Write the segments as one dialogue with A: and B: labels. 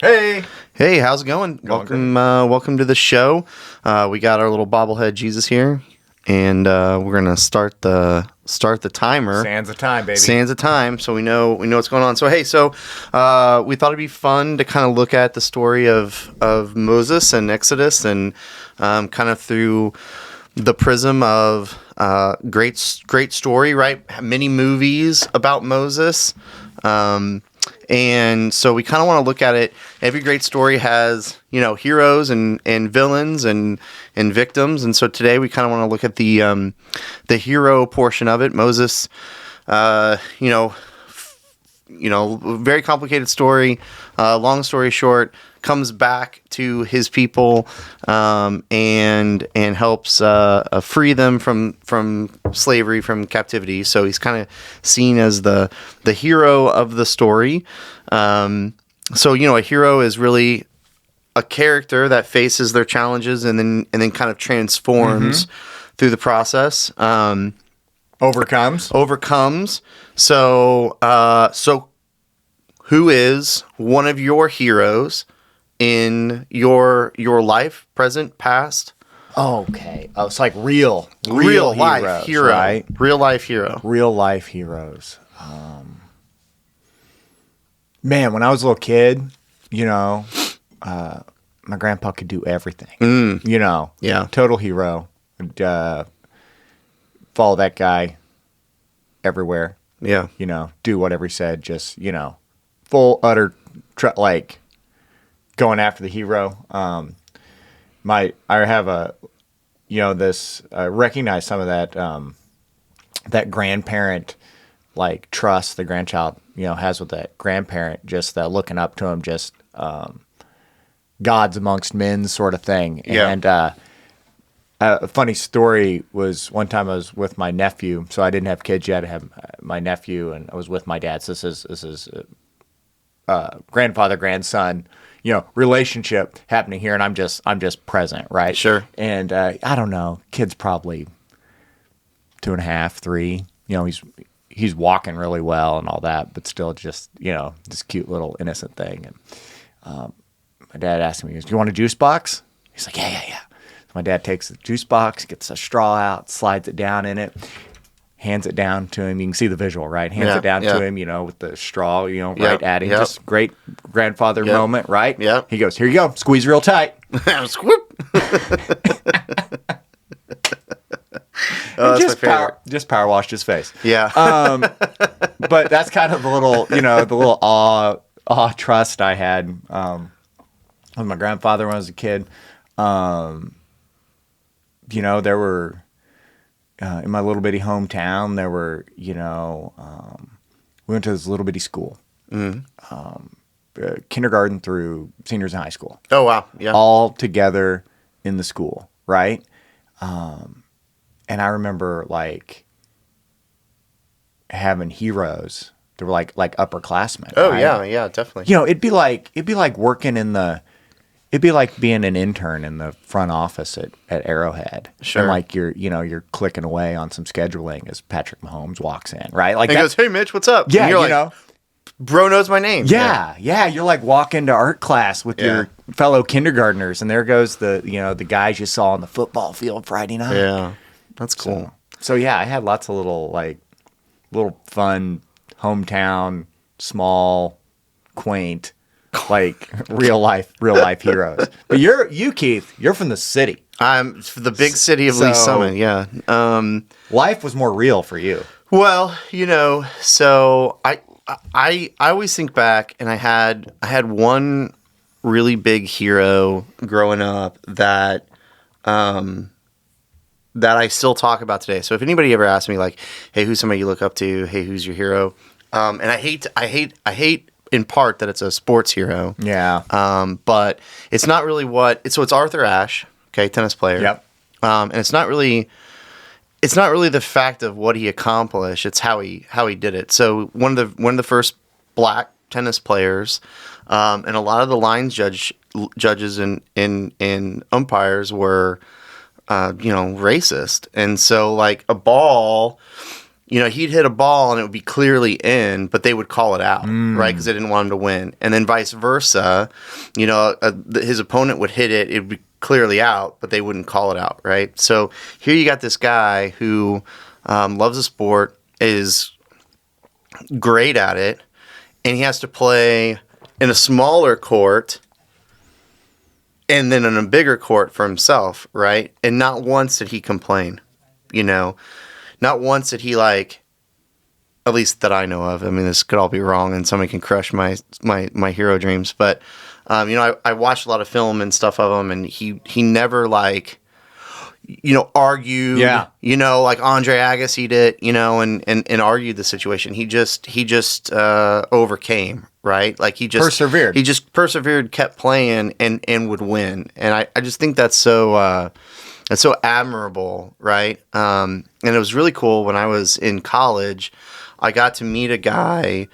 A: Hey.
B: Hey, how's it going? Welcome to the show. We got our little bobblehead Jesus here, and we're gonna start the timer.
A: Sands of time, baby.
B: Sands of time, so we know what's going on. So hey, we thought it'd be fun to kind of look at the story of Moses and Exodus, and kind of through the prism of great story, right? Many movies about Moses. And so we kind of want to look at it. Every great story has, heroes and villains and victims. And so today we kind of want to look at the hero portion of it. Moses, very complicated story. Long story short, comes back to his people and helps free them from slavery, from captivity. So he's kind of seen as the hero of the story. A hero is really a character that faces their challenges and then kind of transforms through the process. Overcomes. So who is one of your heroes in your life, present, past?
A: Okay. Oh, it's like real
B: life
A: heroes,
B: hero,
A: right?
B: Real life hero.
A: Real life heroes. Man, when I was a little kid, my grandpa could do everything.
B: Yeah.
A: Total hero. Follow that guy everywhere.
B: Yeah.
A: Do whatever he said. Just full utter going after the hero. I have I recognize some of that grandparent trust the grandchild has with that grandparent, just looking up to him, just gods amongst men sort of thing.
B: Yeah.
A: And a funny story was one time I was with my nephew, so I didn't have kids yet. I had my nephew, and I was with my dad. So this is grandfather grandson relationship happening here, and I'm just present, right?
B: Sure.
A: And I don't know, kid's probably 2.5, 3. He's walking really well and all that, but still just this cute little innocent thing. And my dad asked me, he goes, "Do you want a juice box?" He's like, yeah. So my dad takes the juice box, gets a straw out, slides it down in it, hands it down to him. You can see the visual, right? Hands it down to him, with the straw, right at him. Just great grandfather moment, right?
B: Yeah.
A: He goes, "Here you go. Squeeze real tight."
B: Squoop. Oh, that's my favorite.
A: Just power washed his face.
B: Yeah.
A: But that's kind of the little awe trust I had with my grandfather when I was a kid. There were in my little bitty hometown, there were, we went to this little bitty school, kindergarten through seniors in high school.
B: Oh, wow. Yeah.
A: All together in the school, right? And I remember having heroes that were like upperclassmen.
B: Oh,
A: right?
B: yeah, definitely.
A: It'd be like working it'd be like being an intern in the front office at Arrowhead.
B: Sure.
A: And you're clicking away on some scheduling as Patrick Mahomes walks in, right?
B: He goes, "Hey, Mitch, what's up?"
A: Yeah,
B: and you're bro knows my name.
A: Yeah. You're walking to art class with your fellow kindergartners, and there goes the guys you saw on the football field Friday night.
B: Yeah, that's cool.
A: So I had lots of little fun hometown, small, quaint, real life heroes. But you Keith, you're from the city.
B: I'm the big city of Lee Summit. Yeah.
A: Life was more real for you.
B: Well, so I always think back, and I had one really big hero growing up that I still talk about today. So if anybody ever asks me "Hey, who's somebody you look up to? Hey, who's your hero?" And I hate in part that it's a sports hero.
A: Yeah.
B: But it's not really it's Arthur Ashe, okay, tennis player.
A: Yep.
B: And it's not really the fact of what he accomplished, it's how he did it. So one of the first black tennis players, and a lot of the lines judges and umpires were racist. And so a ball he'd hit a ball and it would be clearly in, but they would call it out, right? Because they didn't want him to win. And then vice versa, his opponent would hit it, it would be clearly out, but they wouldn't call it out, right? So here you got this guy who loves the sport, is great at it, and he has to play in a smaller court and then in a bigger court for himself, right? And not once did he complain, Not once did he, like, at least that I know of. I mean, this could all be wrong, and somebody can crush my hero dreams. But, I watched a lot of film and stuff of him, and he never, like, argued, like Andre Agassi did, and argued the situation. He just overcame, right? Like, he just
A: persevered.
B: He just persevered, kept playing, and would win. And I just think that's so admirable, right? And it was really cool when I was in college. I got to meet a guy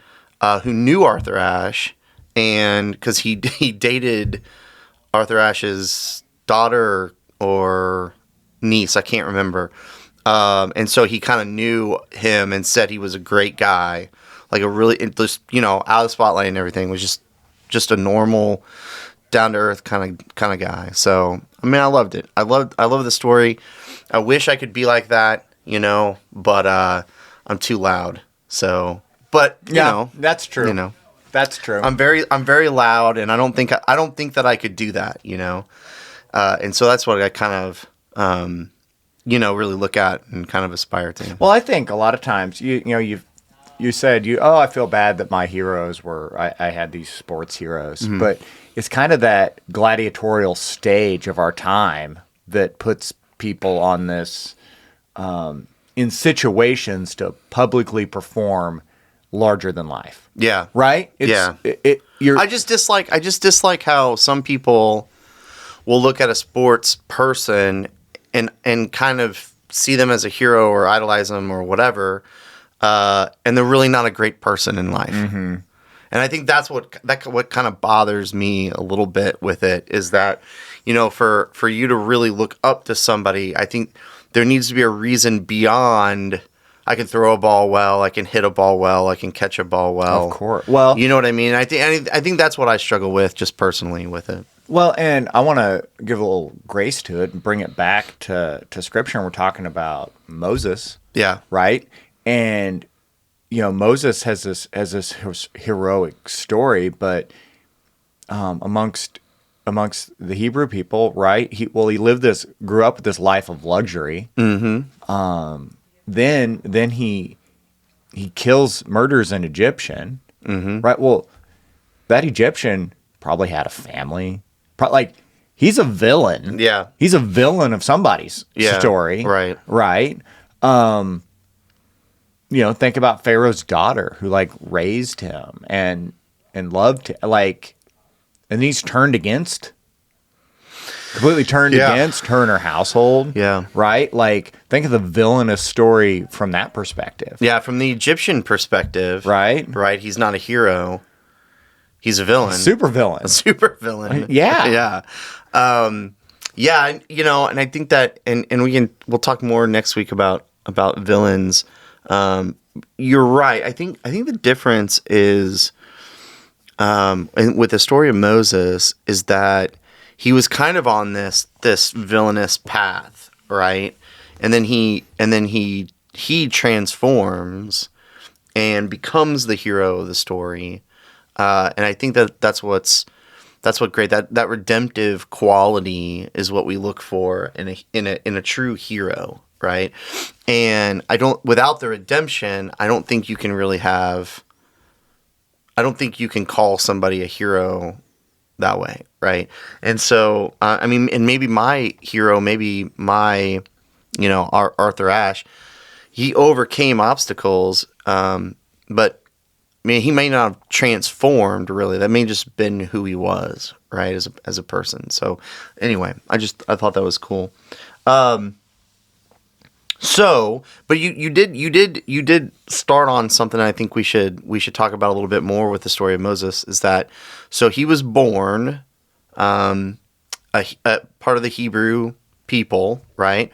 B: who knew Arthur Ashe, and because he dated Arthur Ashe's daughter or niece, I can't remember. And so he kind of knew him and said he was a great guy, like a really just out of the spotlight and everything. Was just a normal, down to earth kind of guy. So I mean, I loved it. I love the story. I wish I could be like that, but I'm too loud. So, but
A: that's true. That's true.
B: I'm very loud, and I don't think that I could do that, and so that's what I kind of really look at and kind of aspire to.
A: Well, I think a lot of times you said I feel bad that my heroes were I had these sports heroes, but it's kind of that gladiatorial stage of our time that puts people on this in situations to publicly perform larger than life.
B: Yeah.
A: Right?
B: I just dislike how some people will look at a sports person and kind of see them as a hero or idolize them or whatever, and they're really not a great person in life. Mm-hmm. And I think that's what kind of bothers me a little bit with it, is that, for you to really look up to somebody, I think there needs to be a reason beyond, I can throw a ball well, I can hit a ball well, I can catch a ball well.
A: Of course. Well,
B: you know what I mean? I think that's what I struggle with, just personally, with it.
A: Well, and I want to give a little grace to it and bring it back to Scripture. And we're talking about Moses.
B: Yeah.
A: Right? And Moses has this heroic story, but amongst the Hebrew people, right? He grew up with this life of luxury. Mm-hmm. Then he murders an Egyptian, mm-hmm. right? Well, that Egyptian probably had a family. He's a villain.
B: Yeah,
A: he's a villain of somebody's story.
B: Right.
A: Right. Think about Pharaoh's daughter who raised him and loved him, and he's completely turned against her and her household.
B: Yeah.
A: Right? Think of the villainous story from that perspective.
B: Yeah, from the Egyptian perspective.
A: Right?
B: Right. He's not a hero. He's a villain.
A: Super villain.
B: A super villain.
A: Yeah.
B: Yeah. And I think that, and we'll talk more next week about villains. You're right. I think the difference is, with the story of Moses, is that he was kind of on this villainous path, right? And then he transforms and becomes the hero of the story. And I think that's what great, that redemptive quality is what we look for in a true hero, right? And without the redemption, I don't think you can call somebody a hero that way, right? And so, and maybe my hero, maybe my, Arthur Ashe, he overcame obstacles, but he may not have transformed really. That may have just been who he was, right, as a person. So, anyway, I thought that was cool. But you did start on something I think we should talk about a little bit more with the story of Moses, is that, so he was born a part of the Hebrew people, right?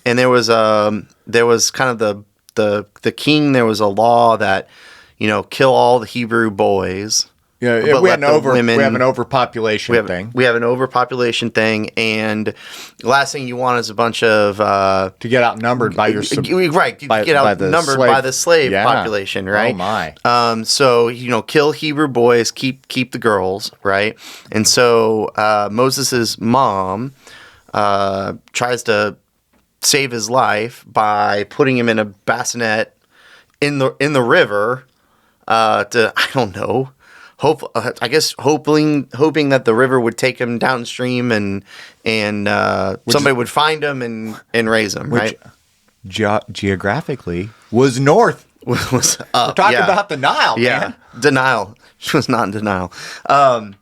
B: And there was kind of the king, there was a law that, kill all the Hebrew boys.
A: Yeah,
B: But
A: we have an overpopulation thing.
B: We have an overpopulation thing, and the last thing you want is a bunch of
A: to get outnumbered by your
B: right. To get outnumbered by the slave population, right?
A: Oh my.
B: So kill Hebrew boys, keep the girls, right? And so Moses's mom tries to save his life by putting him in a bassinet in the river. To I don't know. I guess hoping that the river would take him downstream and somebody would find him and raise him, right?
A: Geographically was north.
B: Was up.
A: We're talking about the Nile, man.
B: Denial. She was not in denial. And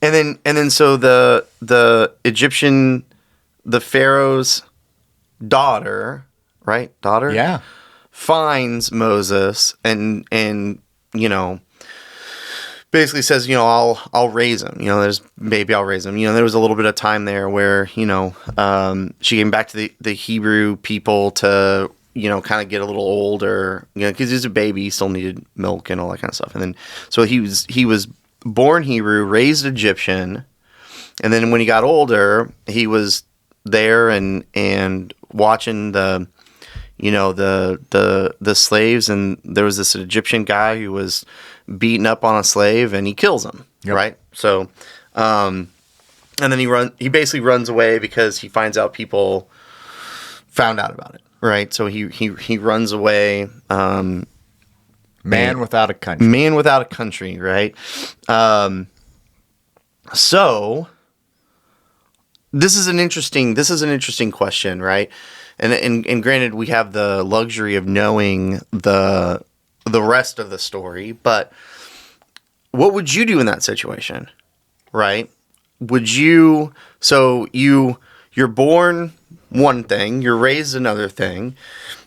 B: then so the Egyptian, the Pharaoh's daughter, right? Daughter?
A: Yeah.
B: Finds Moses and basically says, I'll raise him. I'll raise him. There was a little bit of time there where, she came back to the Hebrew people to, kind of get a little older, because he was a baby, he still needed milk and all that kind of stuff. And then, so he was born Hebrew, raised Egyptian. And then when he got older, he was there and watching the slaves, and there was this Egyptian guy who was beating up on a slave, and he kills him. Yep. Right. So, and then he basically runs away because he finds out people found out about it. Right. So he runs away.
A: Man without a country.
B: Man without a country. Right. So this is an interesting question, right? And granted, we have the luxury of knowing the rest of the story, but what would you do in that situation, right? You're born one thing, you're raised another thing,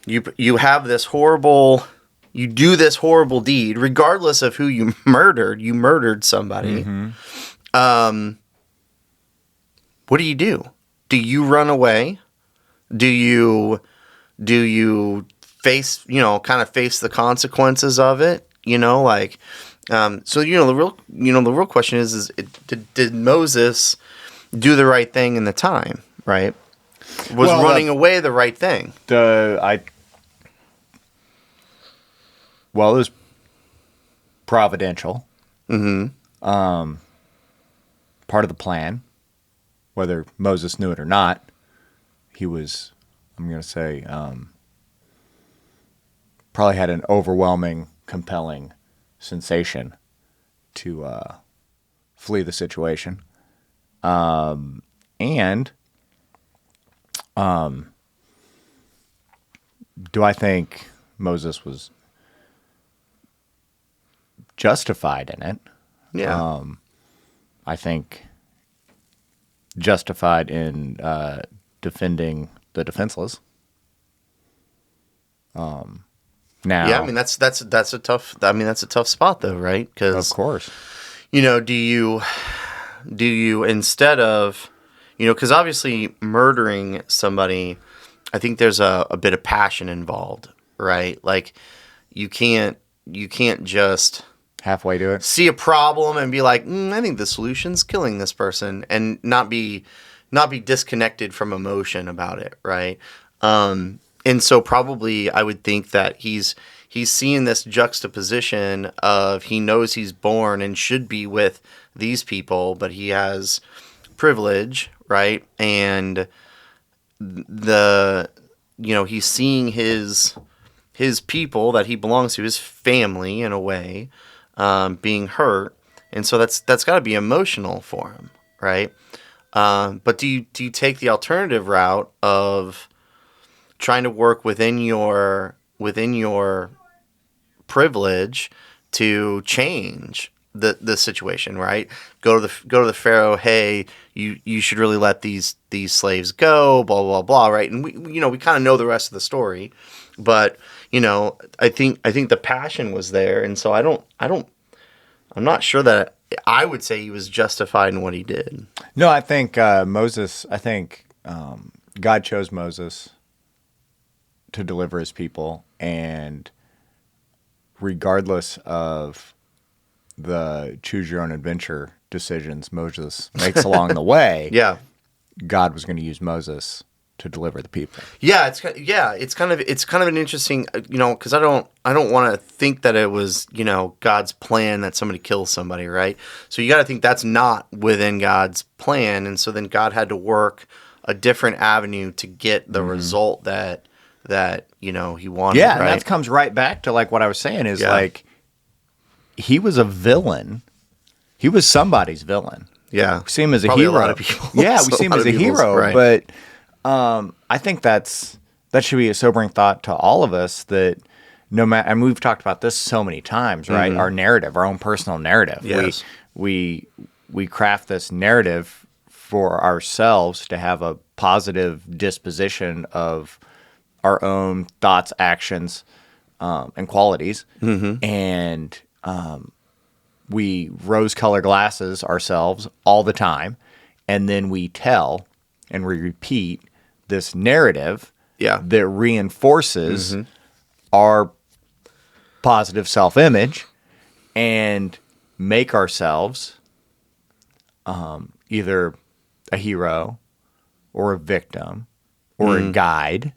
B: you have this horrible, you do this horrible deed, regardless of who you murdered somebody. Mm-hmm. What do? Do you run away? Do you face the consequences of it? So the real question is did Moses do the right thing in the time, right? Was running away the right thing?
A: It was providential. Mm-hmm. Part of the plan, whether Moses knew it or not. He was, I'm going to say, probably had an overwhelming, compelling sensation to flee the situation. Do I think Moses was justified in it?
B: Yeah.
A: I think justified in defending the defenseless. Now,
B: yeah, I mean that's a tough spot though, right? Because
A: of course,
B: do you instead of, because obviously murdering somebody, I think there's a bit of passion involved, right? Like you can't just
A: halfway to it
B: see a problem and be like, I think the solution's killing this person, and not be disconnected from emotion about it, right? And so probably I would think that he's seeing this juxtaposition of, he knows he's born and should be with these people, but he has privilege, right? And he's seeing his people that he belongs to, his family in a way, being hurt, and so that's got to be emotional for him, right? But do you take the alternative route of trying to work within your privilege to change the situation, right? Go to the Pharaoh, hey, you should really let these slaves go, blah blah blah, right? And we kind of know the rest of the story, but I think the passion was there, and so I'm not sure that I would say he was justified in what he did.
A: No, I think Moses. I think God chose Moses to deliver his people, and regardless of the choose your own adventure decisions Moses makes along the way,
B: Yeah.
A: God was going to use Moses to deliver the people.
B: Yeah, it's kind of an interesting, because I don't want to think that it was, God's plan that somebody kills somebody, right? So you got to think that's not within God's plan, and so then God had to work a different avenue to get the result that he wanted.
A: Yeah,
B: right?
A: and that comes right back to like what I was saying is
B: Yeah.
A: like he was a villain. He was somebody's villain.
B: Yeah,
A: We see him as a
B: Probably
A: hero.
B: a lot of people.
A: Yeah, we
B: So
A: see him
B: lot
A: as
B: of
A: a
B: people's-
A: hero,
B: right.
A: but I think that should be a sobering thought to all of us that no matter, and we've talked about this so many times, right? Our narrative, our own personal narrative.
B: Yes.
A: We craft this narrative for ourselves to have a positive disposition of our own thoughts, actions, and qualities, and we rose-colored glasses ourselves all the time, and then we tell and we repeat this narrative
B: Yeah.
A: that reinforces our positive self-image and make ourselves either a hero or a victim or a guide.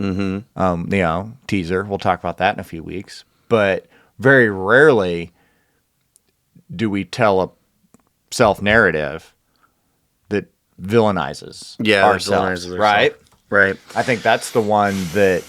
A: Teaser. We'll talk about that in a few weeks. But very rarely do we tell a self-narrative that villainizes ourselves,
B: villainizes
A: right?
B: ourselves. Right.
A: I think that's the one that.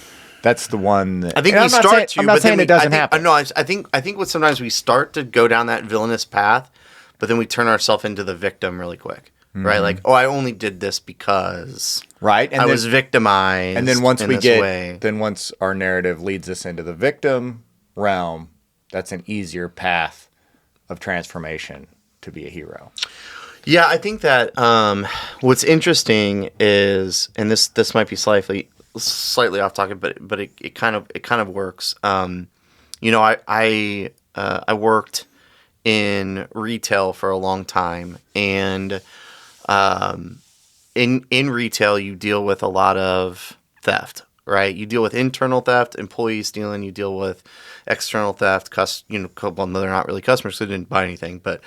B: I think
A: and
B: we start to.
A: I'm not
B: but then
A: saying it doesn't
B: I think,
A: happen.
B: No, I think what sometimes we start to go down that villainous path, but then we turn ourselves into the victim really quick, right? Like, I only did this because
A: Right, and
B: I
A: then,
B: was victimized.
A: and then once
B: in
A: we
B: this
A: get,
B: way.
A: then once our narrative leads us into the victim realm, that's an easier path of transformation to be a hero.
B: Yeah, I think that what's interesting is, and this might be slightly off topic, but it kind of works. I worked in retail for a long time, and in retail you deal with a lot of theft, right? You deal with internal theft, employees stealing. You deal with external theft. Well, no, they're not really customers because they didn't buy anything, but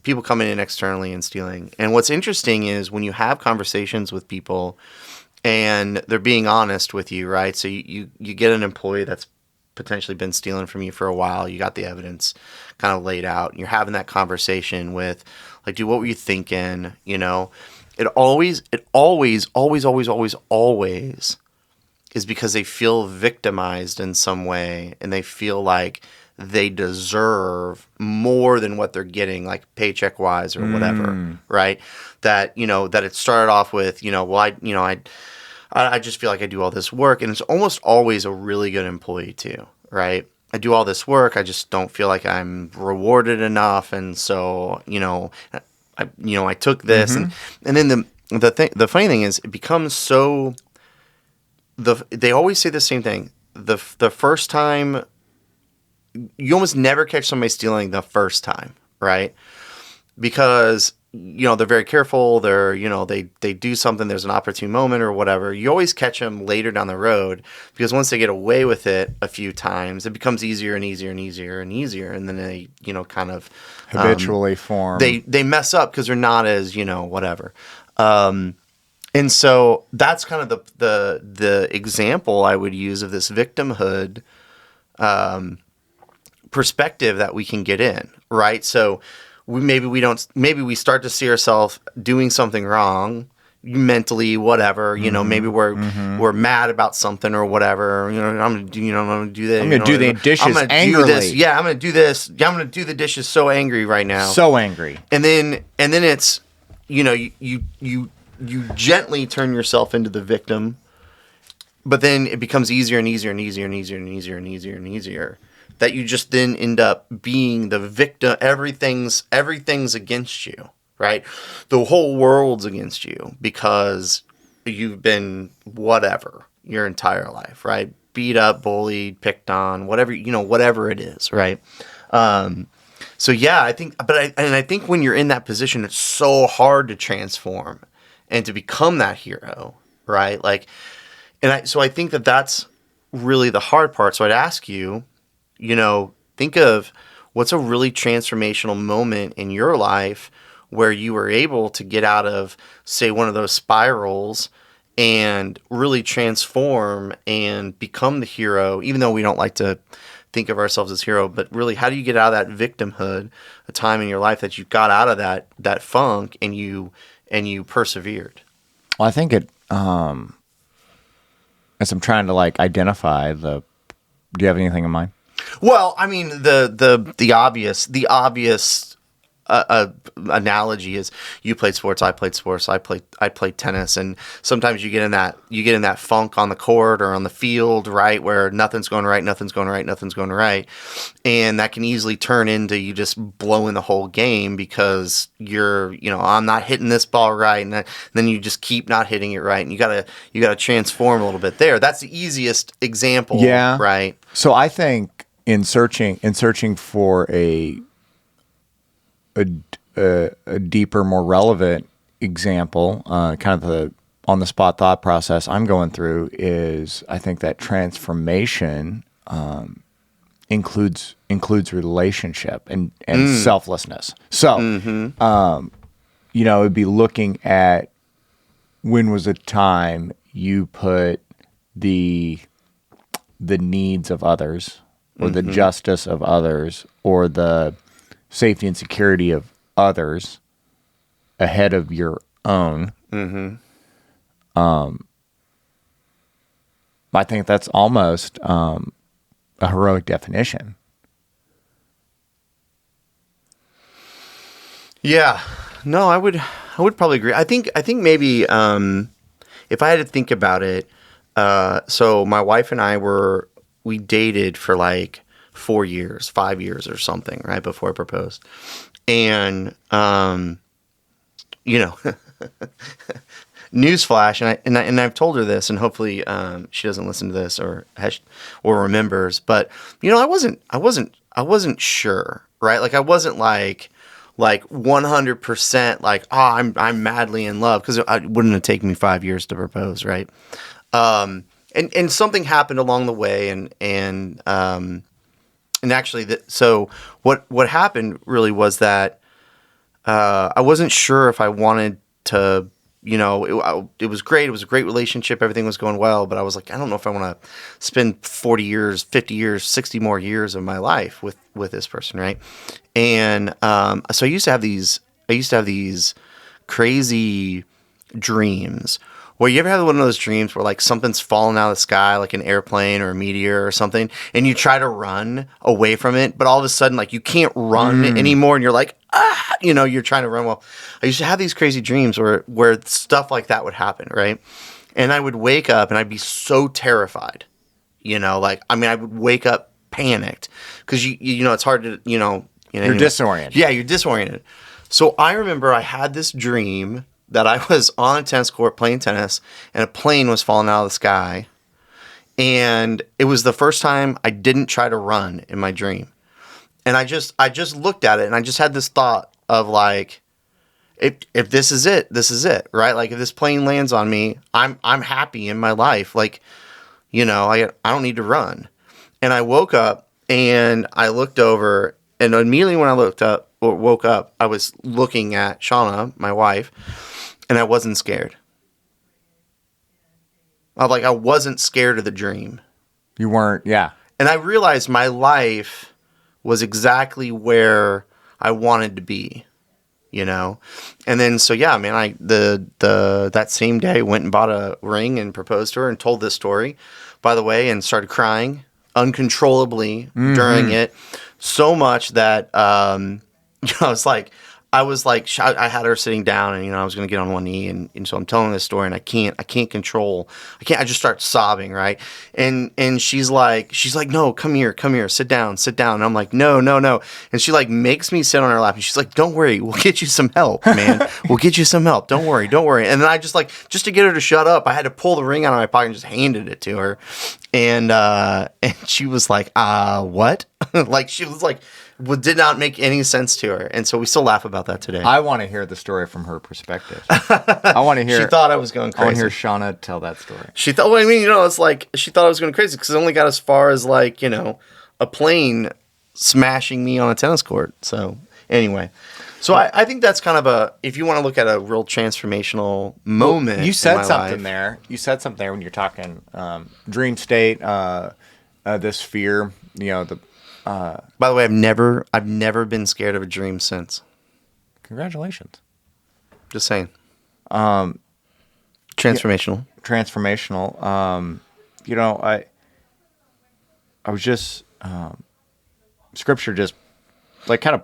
B: people coming in externally and stealing. And what's interesting is when you have conversations with people and they're being honest with you, right? So you get an employee that's potentially been stealing from you for a while. You got the evidence kind of laid out. And you're having that conversation with, like, dude, what were you thinking? It always is because they feel victimized in some way, and they feel like they deserve more than what they're getting, like paycheck wise or whatever, right? That it started off with, I just feel like I do all this work, and it's almost always a really good employee too, right? I do all this work, I just don't feel like I'm rewarded enough, and so I took this, and then the funny thing is, it becomes so. They always say the same thing. The first time, you almost never catch somebody stealing the first time, right? Because they're very careful. They're they do something. There's an opportune moment or whatever. You always catch them later down the road because once they get away with it a few times, it becomes easier and easier and easier and easier, and then they kind of
A: Habitually form.
B: They mess up because they're not as whatever. And so that's kind of the example I would use of this victimhood perspective that we can get in, right? So maybe we start to see ourselves doing something wrong mentally, whatever. Maybe we're mad about something or whatever. I'm gonna do that.
A: I'm gonna do the dishes
B: I'm gonna
A: angrily.
B: do this. Yeah, I'm gonna do this. Yeah, I'm gonna do the dishes so angry right now.
A: So angry.
B: And then it's you gently turn yourself into the victim, but then it becomes easier and easier and easier and easier and easier and easier and easier that you just then end up being the victim. Everything's against you, right? The whole world's against you because you've been whatever your entire life, right? Beat up, bullied, picked on, whatever it is, right? So yeah, I think when you're in that position, it's so hard to transform and to become that hero, right? Like, I think that's really the hard part. So I'd ask you, think of what's a really transformational moment in your life where you were able to get out of, say, one of those spirals and really transform and become the hero, even though we don't like to think of ourselves as hero, but really, how do you get out of that victimhood, a time in your life that you got out of that funk and you persevered?
A: Well, I think as I'm trying to like identify do you have anything in mind?
B: Well, I mean, the obvious analogy is you played sports, I played sports, I played tennis, and sometimes you get in that funk on the court or on the field, right, where nothing's going right, and that can easily turn into you just blowing the whole game because I'm not hitting this ball right, and then you just keep not hitting it right, and you gotta transform a little bit there. That's the easiest example,
A: Yeah.
B: right?
A: So I think in searching for a deeper, more relevant example, kind of the on the spot thought process I'm going through is I think that transformation includes relationship and selflessness. So, it'd be looking at when was a time you put the needs of others or the justice of others or the safety and security of others ahead of your own. I think that's almost a heroic definition.
B: Yeah, no, I would probably agree. I think maybe if I had to think about it, so my wife and we dated for like 4 years, 5 years or something, right before I proposed, and newsflash, and I've told her this, and hopefully she doesn't listen to this or remembers, but I wasn't sure, right? Like I wasn't like 100% like, oh, I'm madly in love, because it wouldn't have taken me 5 years to propose, right? And something happened along the way, and actually, so what happened really was that I wasn't sure if I wanted to. It was great. It was a great relationship. Everything was going well, but I was like, I don't know if I want to spend 40 years, 50 years, 60 more years of my life with this person, right? And so I used to have these crazy dreams. Well, you ever have one of those dreams where like something's falling out of the sky, like an airplane or a meteor or something, and you try to run away from it, but all of a sudden, like you can't run anymore, and you're like, you're trying to run. Well, I used to have these crazy dreams where stuff like that would happen, right? And I would wake up and I'd be so terrified, I would wake up panicked because it's hard to,
A: You're disoriented.
B: Yeah, you're disoriented. So I remember I had this dream that I was on a tennis court playing tennis, and a plane was falling out of the sky. And it was the first time I didn't try to run in my dream. And I just looked at it, and I just had this thought of like, if this is it, right? Like if this plane lands on me, I'm happy in my life. Like, I don't need to run. And I woke up and I looked over, and immediately when I woke up, I was looking at Shauna, my wife, and I wasn't scared. I wasn't scared of the dream.
A: You weren't, yeah.
B: And I realized my life was exactly where I wanted to be, And then, so yeah, man, that same day went and bought a ring and proposed to her and told this story, by the way, and started crying uncontrollably during it, so much that, I was like, I had her sitting down, and I was going to get on one knee, and so I'm telling this story, and I can't control. I just start sobbing, right? And she's like, no, come here, sit down. And I'm like, no. And she like makes me sit on her lap, and she's like, don't worry, we'll get you some help, man. We'll get you some help. Don't worry. And then I just to get her to shut up, I had to pull the ring out of my pocket and just handed it to her. And she was like, what? Like she was like did not make any sense to her, and so we still laugh about that today.
A: I want to hear the story from her perspective. I want to hear.
B: She thought I was going
A: I want
B: crazy.
A: to hear Shauna tell that story.
B: She thought. Well, I mean, it's like she thought I was going crazy because it only got as far as like a plane smashing me on a tennis court. So anyway, I think that's kind of if you want to look at a real transformational moment.
A: You said
B: in my
A: something
B: life,
A: there. You said something there when you're talking dream state, this fear.
B: By the way, I've never been scared of a dream since.
A: Congratulations.
B: Just saying. Transformational.
A: Transformational. I was just scripture just like kind of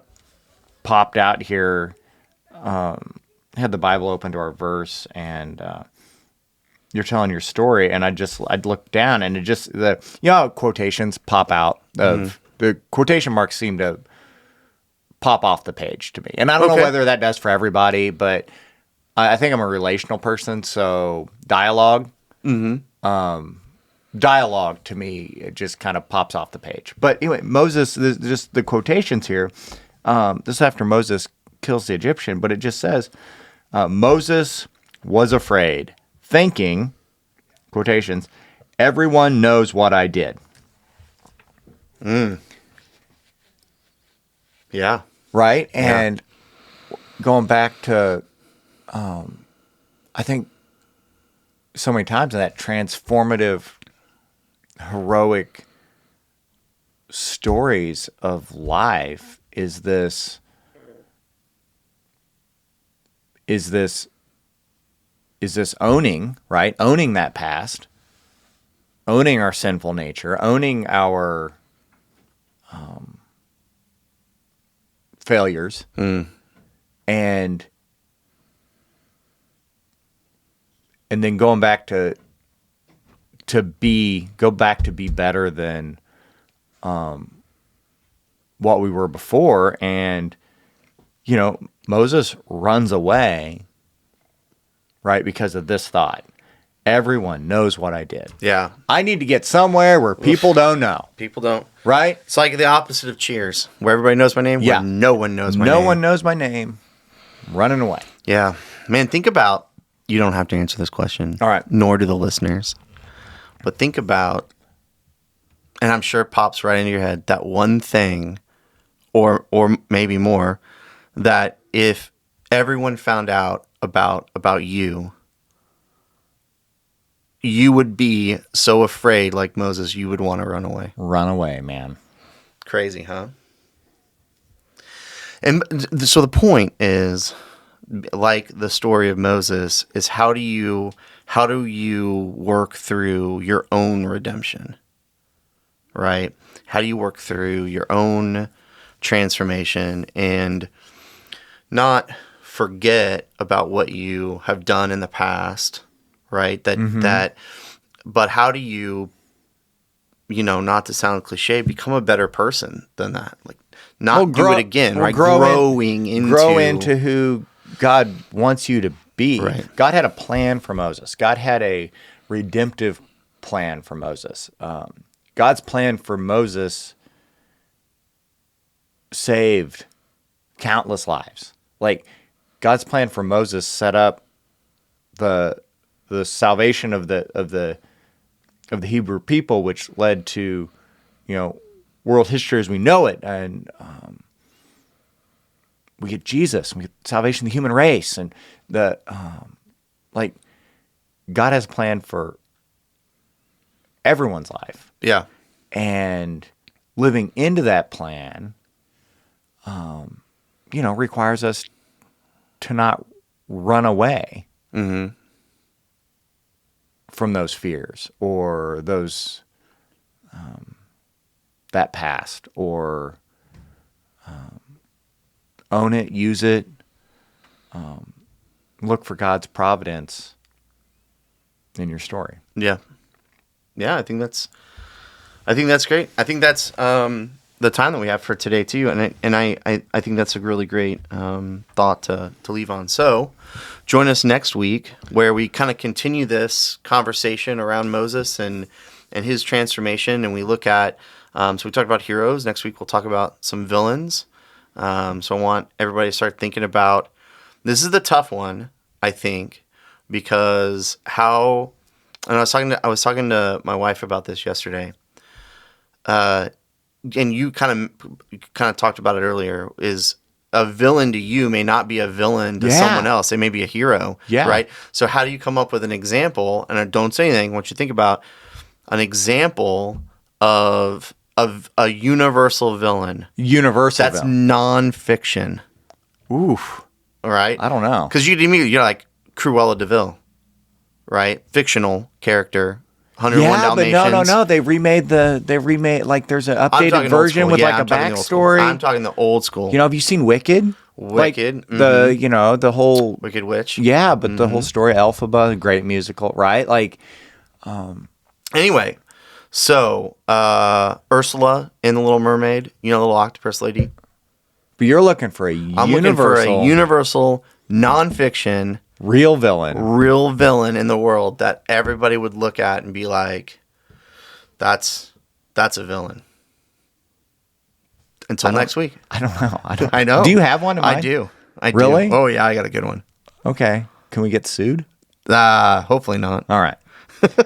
A: popped out here. Had the Bible open to our verse, and you're telling your story, and I'd look down, and it just quotations pop out of the quotation marks seem to pop off the page to me, and I don't know whether that does for everybody, but I think I'm a relational person, so dialogue to me, it just kind of pops off the page. But anyway, Moses, just the quotations here. This is after Moses kills the Egyptian, but it just says, Moses was afraid, thinking, quotations, everyone knows what I did.
B: Yeah.
A: Right? And going back to, I think so many times in that transformative, heroic stories of life is this owning, right? Owning that past, owning our sinful nature, owning our failures, and then going back to be better than what we were before. And Moses runs away, right, because of this thought. Everyone knows what I did.
B: Yeah.
A: I need to get somewhere where people don't know.
B: People don't.
A: Right?
B: It's like the opposite of Cheers, where everybody knows my name, where no one knows my name.
A: No one knows my name. Running away.
B: Yeah. Man, think about, you don't have to answer this question.
A: All right.
B: Nor do the listeners. But think about, and I'm sure it pops right into your head, that one thing, or maybe more, that if everyone found out about you, you would be so afraid, like Moses, you would want to run away.
A: Run away, man.
B: Crazy, huh? And so the point is, like the story of Moses, is how do you work through your own redemption, right? How do you work through your own transformation and not forget about what you have done in the past, right? But how do you, not to sound cliche, become a better person than that? Like, not do it again, right? Grow
A: into who God wants you to be.
B: Right.
A: God had a plan for Moses. God had a redemptive plan for Moses. God's plan for Moses saved countless lives. Like, God's plan for Moses set up the salvation of the Hebrew people, which led to, world history as we know it, and we get Jesus, we get salvation of the human race, and God has a plan for everyone's life.
B: Yeah.
A: And living into that plan, requires us to not run away from those fears or those that past, or own it, use it, look for God's providence in your story.
B: Yeah. Yeah, I think that's great. I think that's the time that we have for today too, and I think that's a really great thought to leave on. So, join us next week where we kind of continue this conversation around Moses and his transformation, and we look at So we talked about heroes. Next week we'll talk about some villains. So I want everybody to start thinking about. This is the tough one, I think, because how. And I was talking to my wife about this yesterday. And you kind of talked about it earlier. Is a villain to you may not be a villain to someone else. They may be a hero.
A: Yeah.
B: Right. So how do you come up with an example? And I don't say anything. I want you to think about an example of a universal villain.
A: Universal
B: That's
A: villain.
B: nonfiction.
A: Oof.
B: All right.
A: I don't know.
B: Because you're like Cruella de Vil, right? Fictional character. 101
A: Yeah, but
B: Dalmatians.
A: no. They remade like there's an
B: I'm
A: updated
B: talking old
A: version
B: school.
A: with
B: Yeah,
A: like
B: I'm
A: a
B: talking the old school.
A: backstory.
B: I'm talking the old school.
A: You know, have you seen Wicked?
B: Wicked.
A: Like the whole
B: Wicked Witch.
A: Yeah, but the whole story, Elphaba, great musical, right? Like,
B: Anyway, so Ursula in The Little Mermaid, the little octopus lady.
A: but you're looking for a
B: I'm looking for a universal, nonfiction,
A: real villain.
B: real villain in the world that everybody would look at and be like, that's a villain. Until next week.
A: I don't know.
B: I know.
A: Do you have one in mind?
B: I do.
A: Really?
B: Oh, yeah, I got a good one.
A: Okay. Can we get sued?
B: Hopefully not.
A: All right.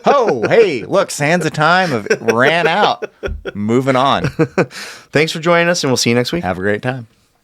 A: Oh, hey, look, sands of time ran out. Moving on.
B: Thanks for joining us, and we'll see you next week.
A: Have a great time.